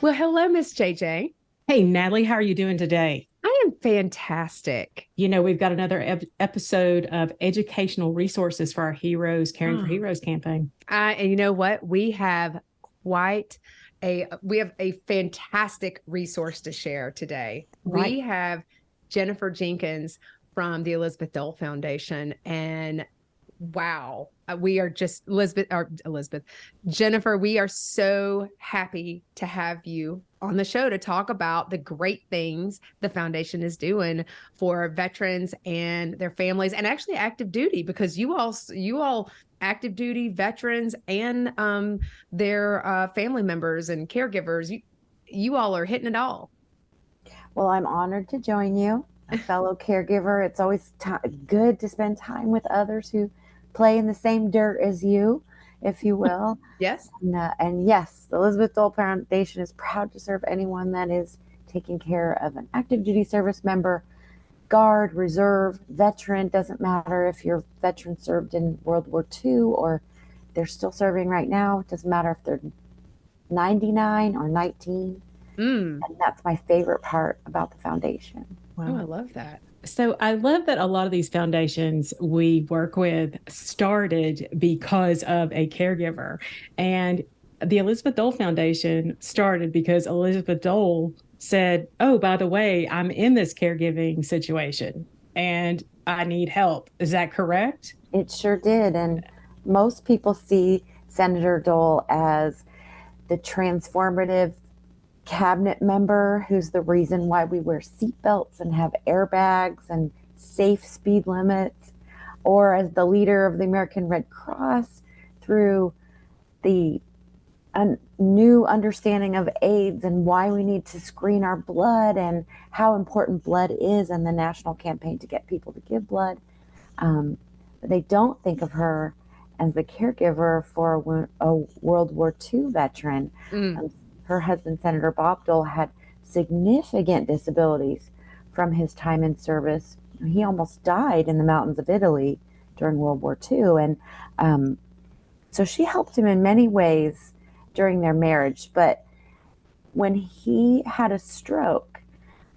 Well, hello, Miss JJ. Hey, Natalie, how are you doing today? I am fantastic. We've got another episode of educational resources for our Heroes, Caring for Oh, Heroes campaign. and you know what? Quite we have a fantastic resource to share today. Right. We have Jennifer Jenkins from the Elizabeth Dole Foundation, and wow, we are just Elizabeth, Jennifer, we are so happy to have you on the show to talk about the great things the foundation is doing for veterans and their families, and actually active duty, because you all active duty veterans and their family members and caregivers, you all are hitting it all. Well, I'm honored to join you, a fellow caregiver. It's always good to spend time with others who play in the same dirt as you, if you will. Yes. And yes, the Elizabeth Dole Foundation is proud to serve anyone that is taking care of an active duty service member, Guard, Reserve, veteran. Doesn't matter if your veteran served in World War II or they're still serving right now. It doesn't matter if they're 99 or 19. Mm. And that's my favorite part about the foundation. Oh, I Wow. love that. So I love that a lot of these foundations we work with started because of a caregiver. And the Elizabeth Dole Foundation started because Elizabeth Dole said, "Oh, by the way, I'm in this caregiving situation and I need help." Is that correct? It sure did. And most people see Senator Dole as the transformative cabinet member who's the reason why we wear seatbelts and have airbags and safe speed limits, or as the leader of the American Red Cross through the new understanding of AIDS and why we need to screen our blood and how important blood is in the national campaign to get people to give blood. But they don't think of her as the caregiver for a World War II veteran. Mm. Her husband, Senator Bob Dole, had significant disabilities from his time in service. He almost died in the mountains of Italy during World War II. And so she helped him in many ways during their marriage. But when he had a stroke,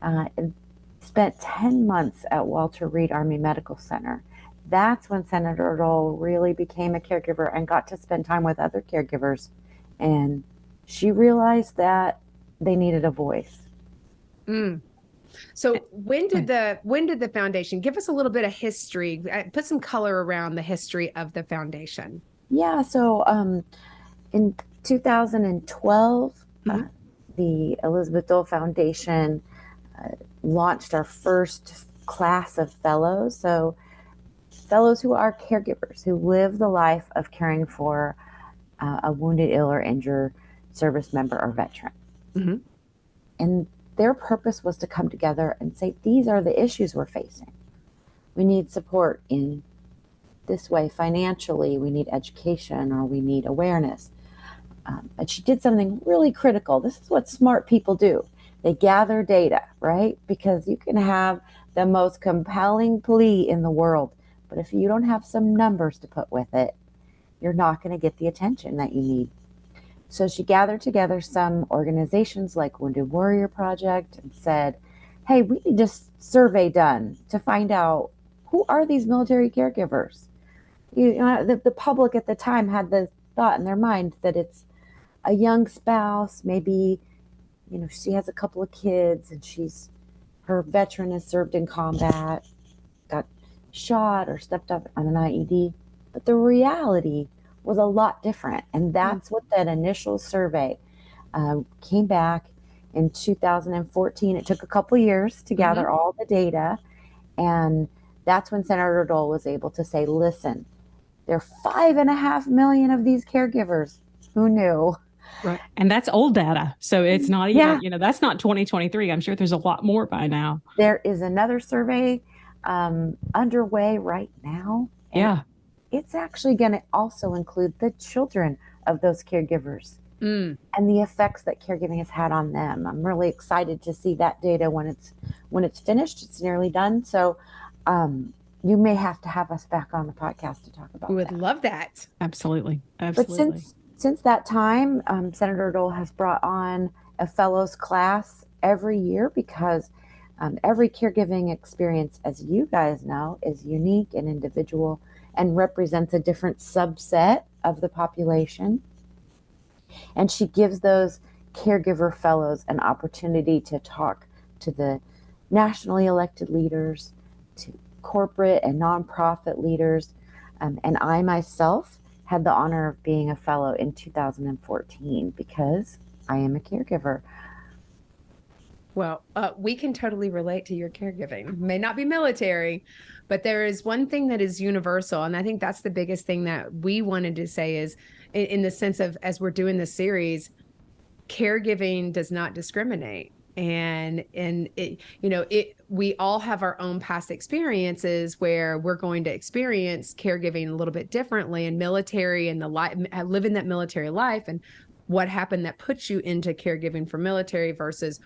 and spent 10 months at Walter Reed Army Medical Center, that's when Senator Dole really became a caregiver and got to spend time with other caregivers. And she realized that they needed a voice. Mm. So when did the foundation give us a little bit of history? Put some color around the history of the foundation. Yeah, so in 2012, Mhm. the Elizabeth Dole Foundation launched our first class of fellows. So fellows who are caregivers, who live the life of caring for a wounded, ill, or injured service member or veteran. Mhm. And their purpose was to come together and say, these are the issues we're facing. We need support in this way financially, we need education, or we need awareness. And she did something really critical. This is what smart people do. They gather data, right? Because you can have the most compelling plea in the world, but if you don't have some numbers to put with it, you're not going to get the attention that you need. So she gathered together some organizations like Wounded Warrior Project and said, hey, we need a survey done to find out who are these military caregivers. The public at the time had the thought in their mind that it's a young spouse, maybe, she has a couple of kids and her veteran has served in combat, got shot or stepped up on an IED. But the reality was a lot different. And that's what that initial survey came back in 2014. It took a couple years to gather all the data. And that's when Senator Dole was able to say, listen, there are 5.5 million of these caregivers. Who knew? Right. And that's old data. So it's not Yeah. even, that's not 2023. I'm sure there's a lot more by now. There is another survey underway right now. Yeah. It's actually going to also include the children of those caregivers and the effects that caregiving has had on them. I'm really excited to see that data when it's finished. It's nearly done. So you may have to have us back on the podcast to talk about We would that. love that. Absolutely. But Absolutely. since that time, Senator Dole has brought on a fellows class every year because every caregiving experience, as you guys know, is unique and individual and represents a different subset of the population. And she gives those caregiver fellows an opportunity to talk to the nationally elected leaders, to corporate and nonprofit leaders. And I myself had the honor of being a fellow in 2014 because I am a caregiver. Well, we can totally relate to your caregiving. May not be military, but there is one thing that is universal. And I think that's the biggest thing that we wanted to say is in the sense of, as we're doing this series, caregiving does not discriminate. And it, we all have our own past experiences where we're going to experience caregiving a little bit differently, and military and the life, living that military life, and what happened that puts you into caregiving for military versus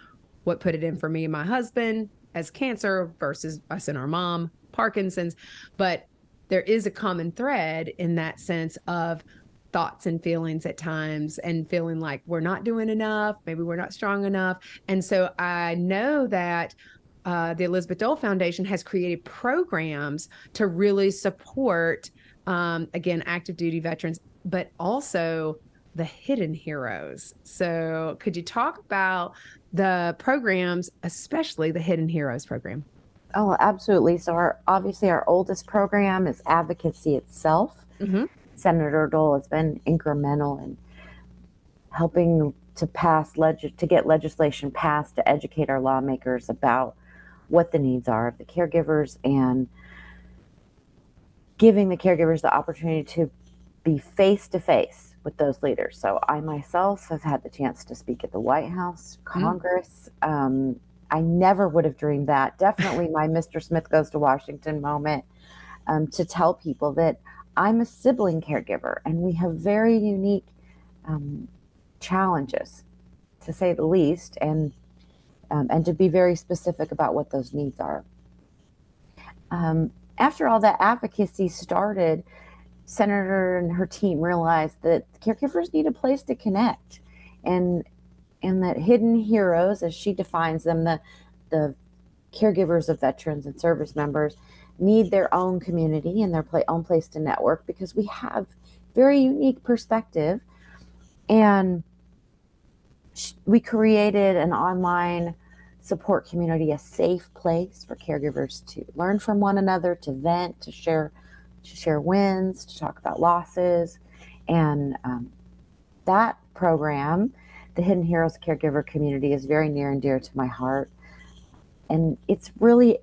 what put it in for me and my husband as cancer versus us and our mom, Parkinson's. But there is a common thread in that sense of thoughts and feelings at times, and feeling like we're not doing enough, maybe we're not strong enough. And so I know that the Elizabeth Dole Foundation has created programs to really support, again, active duty veterans, but also the hidden heroes. So could you talk about the programs, especially the Hidden Heroes program? Oh, absolutely. So obviously our oldest program is advocacy itself. Mm-hmm. Senator Dole has been incremental in helping to get legislation passed to educate our lawmakers about what the needs are of the caregivers and giving the caregivers the opportunity to be face to face with those leaders. So I myself have had the chance to speak at the White House, Congress. I never would have dreamed that. Definitely my Mr. Smith goes to Washington moment, to tell people that I'm a sibling caregiver and we have very unique challenges, to say the least, and to be very specific about what those needs are. After all that advocacy started, Senator and her team realized that caregivers need a place to connect, and that hidden heroes, as she defines them, the caregivers of veterans and service members, need their own community and their own place to network because we have very unique perspective. And we created an online support community, a safe place for caregivers to learn from one another, to vent, to share wins, to talk about losses. And that program, the Hidden Heroes Caregiver Community, is very near and dear to my heart. And it's really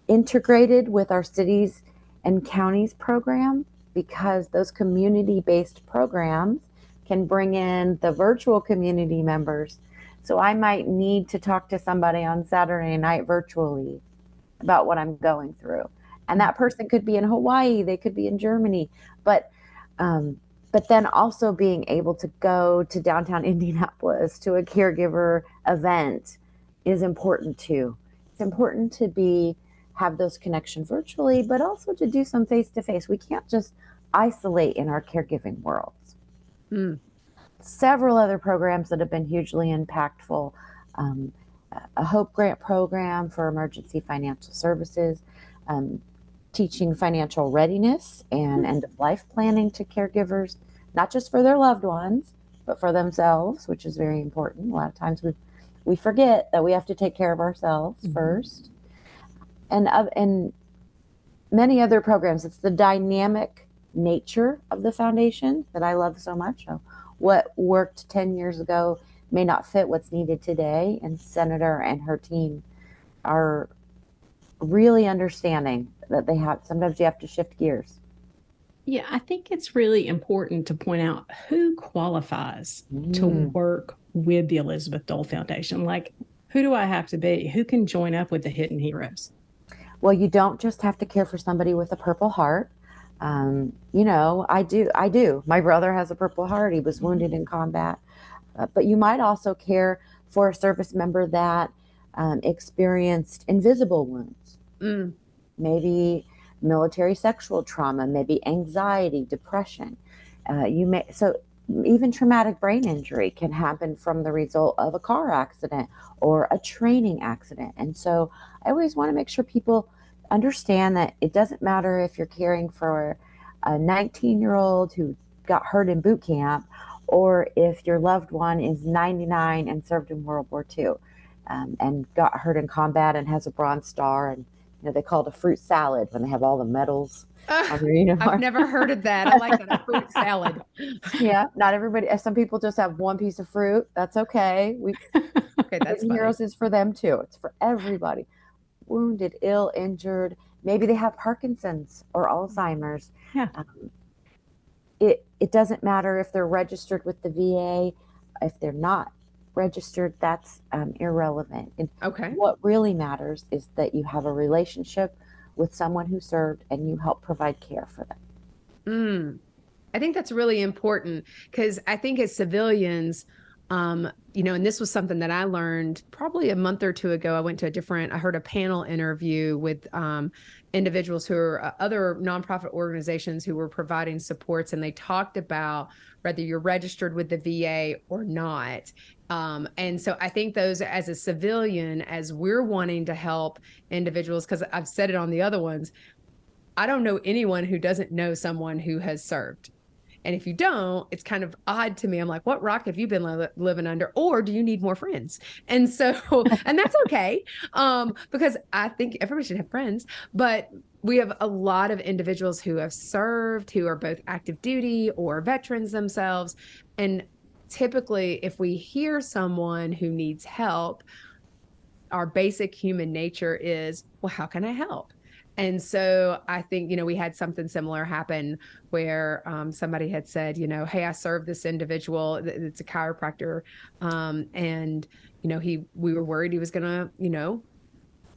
integrated with our cities and counties program, because those community-based programs can bring in the virtual community members. So I might need to talk to somebody on Saturday night virtually about what I'm going through. And that person could be in Hawaii, they could be in Germany, but then also being able to go to downtown Indianapolis to a caregiver event is important too. It's important to have those connections virtually, but also to do some face-to-face. We can't just isolate in our caregiving worlds. Several other programs that have been hugely impactful. A HOPE grant program for emergency financial services, teaching financial readiness and end-of-life planning to caregivers, not just for their loved ones, but for themselves, which is very important. A lot of times we forget that we have to take care of ourselves first. And many other programs. It's the dynamic nature of the foundation that I love so much. So what worked 10 years ago may not fit what's needed today. And Senator and her team are really understanding that sometimes you have to shift gears. Yeah, I think it's really important to point out who qualifies to work with the Elizabeth Dole Foundation. Like, who do I have to be? Who can join up with the Hidden Heroes? Well, you don't just have to care for somebody with a Purple Heart. I do. My brother has a Purple Heart. He was wounded in combat. But you might also care for a service member that experienced invisible wounds. Maybe military sexual trauma, maybe anxiety, depression. So even traumatic brain injury can happen from the result of a car accident or a training accident. And so I always want to make sure people understand that it doesn't matter if you're caring for a 19-year-old who got hurt in boot camp, or if your loved one is 99 and served in World War II, and got hurt in combat and has a Bronze Star. And they call it a fruit salad when they have all the medals on their uniform. I've never heard of that. I like that, a fruit salad. Yeah, not everybody. Some people just have one piece of fruit. That's okay. Okay, that's funny. Heroes is for them too. It's for everybody. Wounded, ill, injured. Maybe they have Parkinson's or Alzheimer's. Yeah. It doesn't matter if they're registered with the VA. If they're not registered, that's irrelevant. And Okay. what really matters is that you have a relationship with someone who served and you help provide care for them. I think that's really important, because I think as civilians, and this was something that I learned probably a month or two ago. I heard a panel interview with individuals who are other nonprofit organizations who were providing supports, and they talked about whether you're registered with the VA or not. And so I think those, as a civilian, as we're wanting to help individuals, because I've said it on the other ones, I don't know anyone who doesn't know someone who has served. And if you don't, it's kind of odd to me. I'm like, what rock have you been living under? Or do you need more friends? And so, and that's okay. Because I think everybody should have friends, but we have a lot of individuals who have served, who are both active duty or veterans themselves. And typically, if we hear someone who needs help, our basic human nature is, well, how can I help? And so I think, we had something similar happen where somebody had said, hey, I served this individual. It's a chiropractor. And, we were worried he was going to,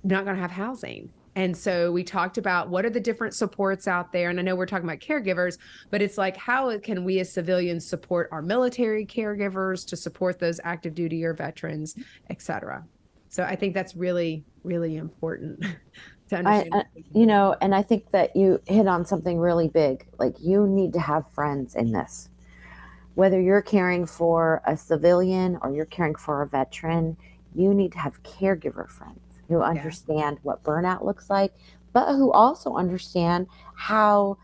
not going to have housing. And so we talked about what are the different supports out there. And I know we're talking about caregivers, but it's like, how can we as civilians support our military caregivers to support those active duty or veterans, et cetera. So I think that's really, really important. And I think that you hit on something really big. Like, you need to have friends in this. Whether you're caring for a civilian or you're caring for a veteran, you need to have caregiver friends who understand what burnout looks like, but who also understand how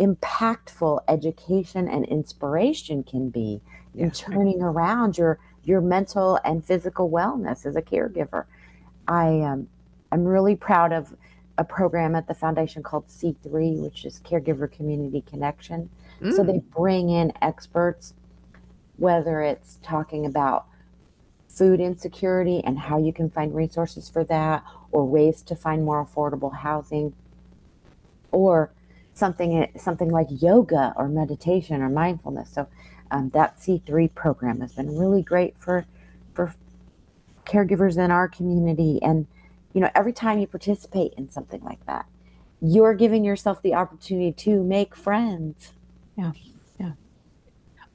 impactful education and inspiration can be in turning around your mental and physical wellness as a caregiver. I'm really proud of a program at the foundation called C3, which is Caregiver Community Connection. So they bring in experts, whether it's talking about food insecurity and how you can find resources for that, or ways to find more affordable housing, or something like yoga or meditation or mindfulness. So that C3 program has been really great for caregivers in our community. And every time you participate in something like that, you're giving yourself the opportunity to make friends. Yeah.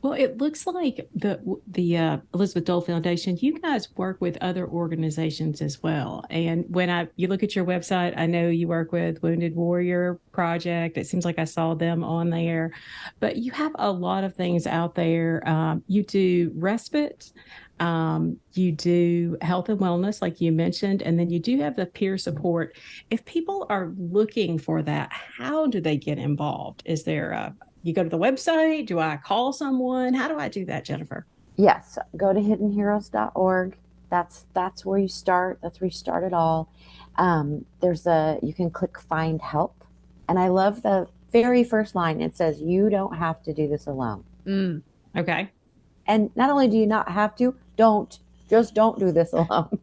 Well, it looks like the Elizabeth Dole Foundation, you guys work with other organizations as well. And when you look at your website, I know you work with Wounded Warrior Project. It seems like I saw them on there, but you have a lot of things out there. You do respite. You do health and wellness, like you mentioned, and then you do have the peer support. If people are looking for that, how do they get involved? Is there you go to the website? Do I call someone? How do I do that, Jennifer? Yes, go to hiddenheroes.org. That's where you start. That's where you start it all. You can click find help. And I love the very first line. It says, you don't have to do this alone. Okay. And not only do you not have to, don't do this alone.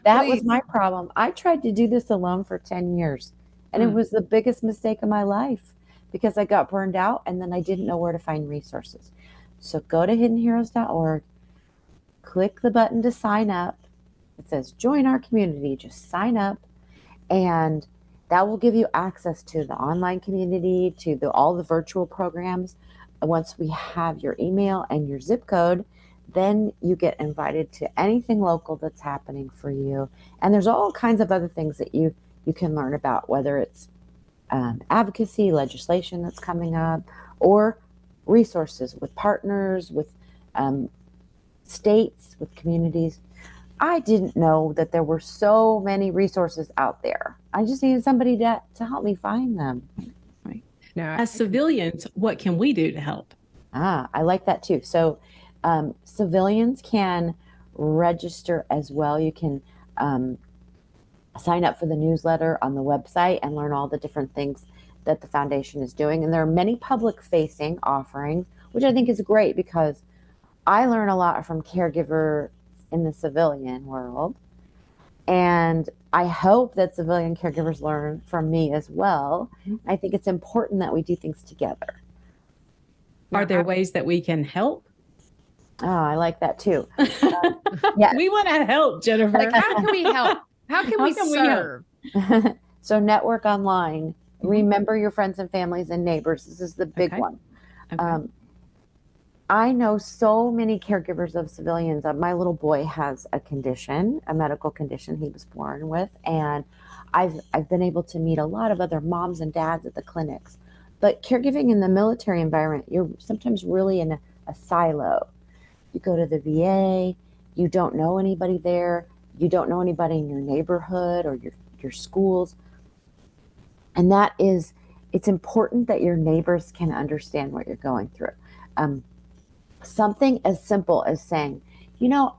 That was my problem. I tried to do this alone for 10 years, and it was the biggest mistake of my life, because I got burned out and then I didn't know where to find resources. So go to hiddenheroes.org, click the button to sign up. It says join our community. Just sign up, and that will give you access to the online community, to all the virtual programs. Once we have your email and your zip code, then you get invited to anything local that's happening for you. And there's all kinds of other things that you can learn about, whether it's advocacy, legislation that's coming up, or resources, with partners, with states, with communities. I didn't know that there were so many resources out there. I just needed somebody to help me find them. Right. Now, as civilians, what can we do to help? I like that too. So civilians can register as well. You can sign up for the newsletter on the website and learn all the different things that the foundation is doing. And there are many public facing offerings, which I think is great because I learn a lot from caregivers in the civilian world. And I hope that civilian caregivers learn from me as well. I think it's important that we do things together. Are there ways that we can help? Oh, I like that too. Yeah. We want to help, Jennifer. Like, how can we help? How can we serve? So network online. Remember your friends and families and neighbors. This is the big one. Okay. I know so many caregivers of civilians. My little boy has a condition, a medical condition he was born with, and I've been able to meet a lot of other moms and dads at the clinics. But caregiving in the military environment, you're sometimes really in a silo. You go to the VA, you don't know anybody there, you don't know anybody in your neighborhood or your schools. And it's important that your neighbors can understand what you're going through. Something as simple as saying,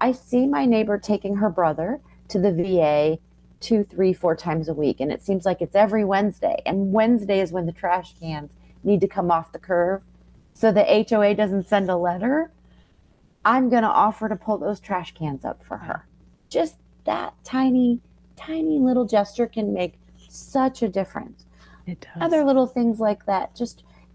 I see my neighbor taking her brother to the VA 2, 3, 4 times a week. And it seems like it's every Wednesday. And Wednesday is when the trash cans need to come off the curb. So the HOA doesn't send a letter. I'm going to offer to pull those trash cans up for her. Just that tiny, tiny little gesture can make such a difference. It does. Other little things like that.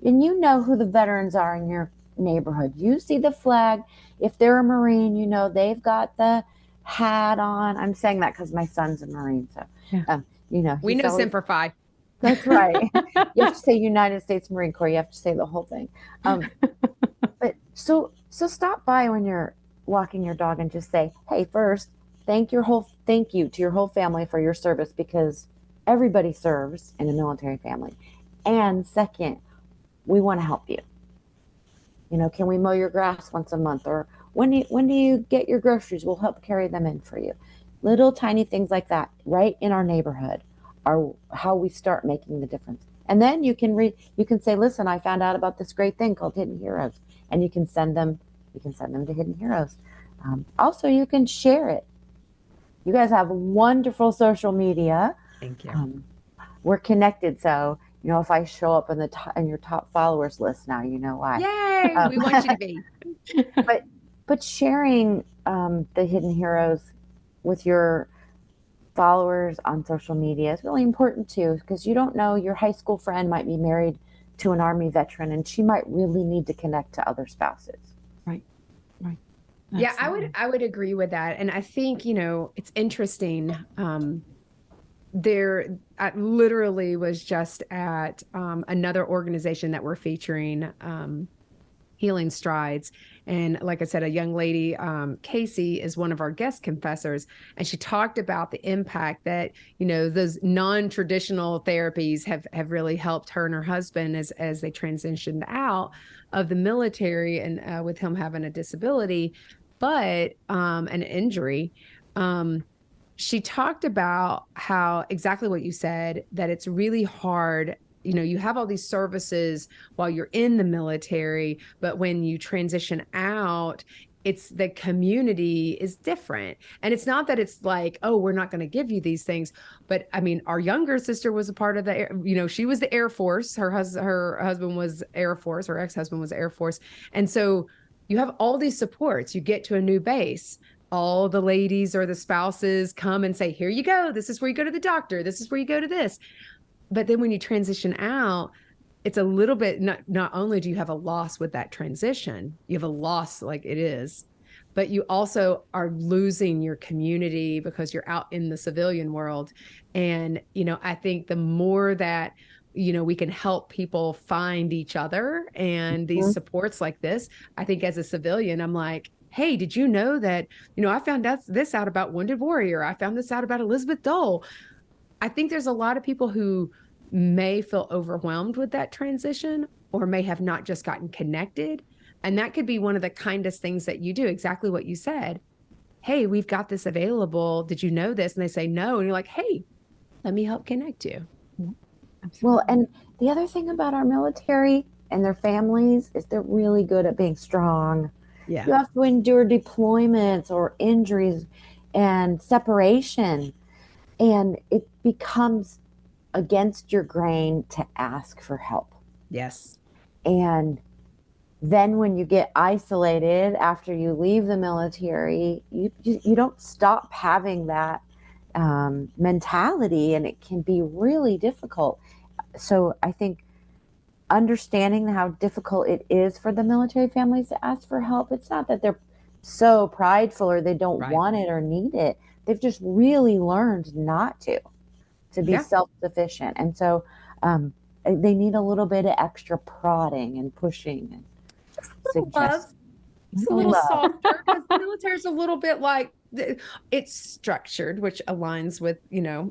And you know who the veterans are in your neighborhood. You see the flag. If they're a Marine, they've got the hat on. I'm saying that because my son's a Marine. So, we know Semper Fi. That's right. You have to say United States Marine Corps. You have to say the whole thing. But so stop by when you're walking your dog and just say, hey, first, thank you to your whole family for your service, because everybody serves in a military family. And second, we want to help you. Can we mow your grass once a month? Or when do you get your groceries? We'll help carry them in for you. Little tiny things like that right in our neighborhood are how we start making the difference. And then you can say, listen, I found out about this great thing called Hidden Heroes. And you can send them to Hidden Heroes. Also, you can share it. You guys have wonderful social media. Thank you. We're connected. So, if I show up in your top followers list now, you know why. Yay! We want you to be. But sharing the Hidden Heroes with your followers on social media is really important too, because you don't know, your high school friend might be married to an Army veteran and she might really need to connect to other spouses. Right. Yeah, I would agree with that. And I think, it's interesting. I literally was just at another organization that we're featuring, Healing Strides. And like I said, a young lady, Casey, is one of our guest confessors. And she talked about the impact that, those non-traditional therapies have really helped her and her husband as they transitioned out of the military, and with him having a disability, but an injury. She talked about how exactly what you said, that it's really hard. You have all these services while you're in the military, but when you transition out, it's the community is different. And it's not that it's like, oh, we're not going to give you these things. But I mean, our younger sister was a part of she was the Air Force. Her husband was Air Force. Her ex-husband was Air Force. And so you have all these supports. You get to a new base. All the ladies or the spouses come and say, here you go. This is where you go to the doctor. This is where you go to this. But then when you transition out, it's a little bit, not only do you have a loss with that transition, you have a loss like it is, but you also are losing your community because you're out in the civilian world. And, I think the more that, we can help people find each other and these supports like this, I think as a civilian, I'm like, hey, did you know that, I found this out about Wounded Warrior. I found this out about Elizabeth Dole. I think there's a lot of people who may feel overwhelmed with that transition or may have not just gotten connected. And that could be one of the kindest things that you do, exactly what you said. Hey, we've got this available. Did you know this? And they say no. And you're like, hey, let me help connect you. Well, and the other thing about our military and their families is they're really good at being strong. Yeah. You have to endure deployments or injuries and separation. And it becomes against your grain to ask for help. Yes. And then when you get isolated after you leave the military, you don't stop having that mentality, and it can be really difficult. So I think understanding how difficult it is for the military families to ask for help, it's not that they're so prideful or they don't want it or need it. They've just really learned not to be self-sufficient. And so they need a little bit of extra prodding and pushing and suggesting. It's a little softer because the military is a little bit like, it's structured, which aligns with,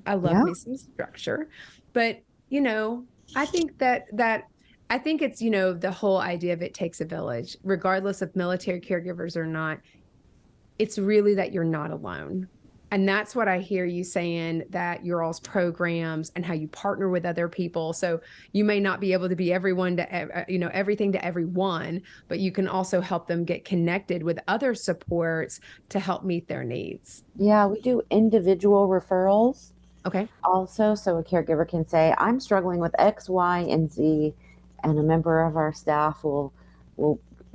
I love me some structure. But, I think I think it's, the whole idea of it takes a village, regardless of military caregivers or not. It's really that you're not alone. And that's what I hear you saying, that your all's programs and how you partner with other people. So you may not be able to be everyone to, everything to everyone, but you can also help them get connected with other supports to help meet their needs. Yeah, we do individual referrals. Okay. Also, so a caregiver can say, I'm struggling with X, Y, and Z, and a member of our staff will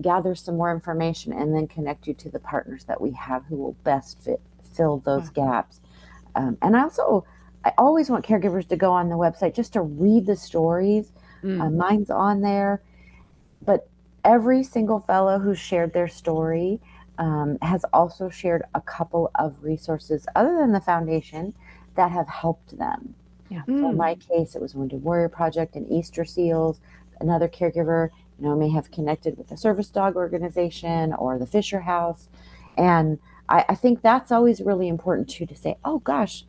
gather some more information and then connect you to the partners that we have who will best fill those gaps. And I always want caregivers to go on the website just to read the stories. Mine's on there, but every single fellow who shared their story has also shared a couple of resources other than the foundation that have helped them. So in my case, it was Wounded Warrior Project and Easter Seals. Another caregiver, may have connected with the Service Dog Organization or the Fisher House. And I think that's always really important too, to say, oh gosh,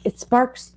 it sparks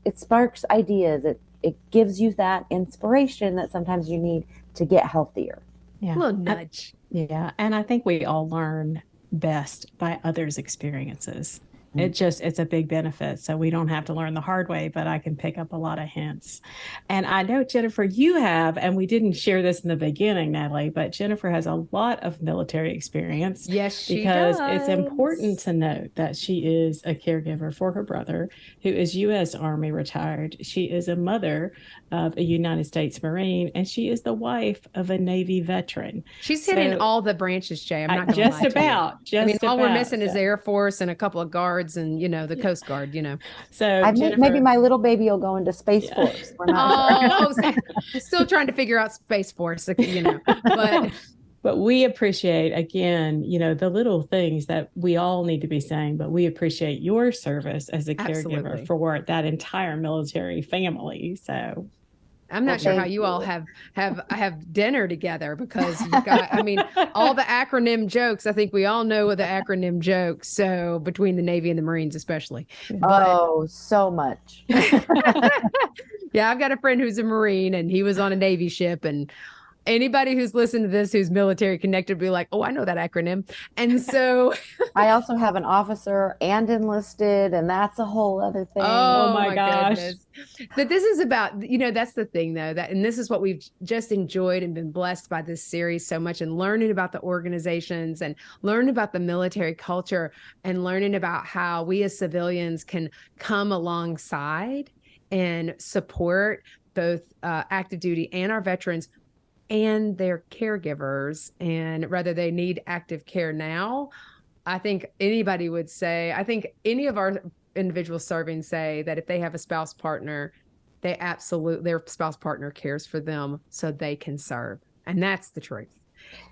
ideas. It gives you that inspiration that sometimes you need to get healthier. Yeah. A little nudge. And I think we all learn best by others' experiences. It's a big benefit. So we don't have to learn the hard way, but I can pick up a lot of hints. And I know, Jennifer, you have, and we didn't share this in the beginning, Natalie, but Jennifer has a lot of military experience. Yes, she does. Because it's important to note that she is a caregiver for her brother, who is U.S. Army retired. She is a mother of a United States Marine, and she is the wife of a Navy veteran. She's hitting all the branches, Jay. I'm not going to lie to you. All we're missing is the Air Force and a couple of guards and the Coast Guard. So maybe my little baby will go into Space Force. We're not sure. Still trying to figure out Space Force. But we appreciate, again, the little things that we all need to be saying, but we appreciate your service as a caregiver for that entire military family. So I'm not sure how you all have dinner together, because you've got, all the acronym jokes. I think we all know the acronym jokes. So between the Navy and the Marines, especially. So much. Yeah. I've got a friend who's a Marine, and he was on a Navy ship, and anybody who's listened to this who's military connected will be like, oh, I know that acronym. And so I also have an officer and enlisted, and that's a whole other thing. Oh my gosh. Goodness. But this is about, that's the thing though, and this is what we've just enjoyed and been blessed by this series so much, and learning about the organizations and learning about the military culture and learning about how we as civilians can come alongside and support both active duty and our veterans and their caregivers, and whether they need active care now. I think anybody would say, I think any of our individuals serving say that if they have a spouse partner, their spouse partner cares for them so they can serve. And that's the truth.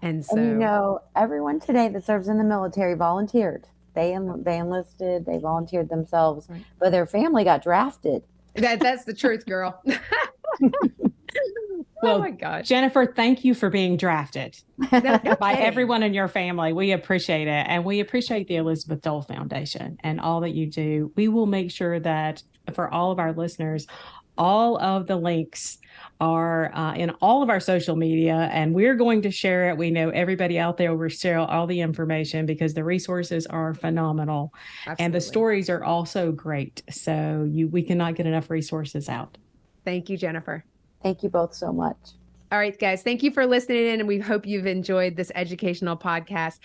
And so, everyone today that serves in the military volunteered. They enlisted, they volunteered themselves, but their family got drafted. That's the truth, girl. Well, oh my gosh. Jennifer, thank you for being drafted by everyone in your family. We appreciate it. And we appreciate the Elizabeth Dole Foundation and all that you do. We will make sure that for all of our listeners, All of the links are in all of our social media, and we're going to share it. We know everybody out there will share all the information because the resources are phenomenal. Absolutely. And the stories are also great. So we cannot get enough resources out. Thank you, Jennifer. Thank you both so much. All right, guys, thank you for listening in, and we hope you've enjoyed this educational podcast.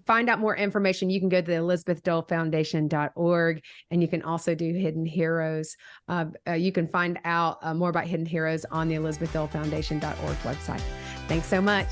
Find out more information, you can go to the elizabethdolefoundation.org, and you can also do Hidden Heroes. You can find out more about Hidden Heroes on the elizabethdolefoundation.org website. Thanks so much.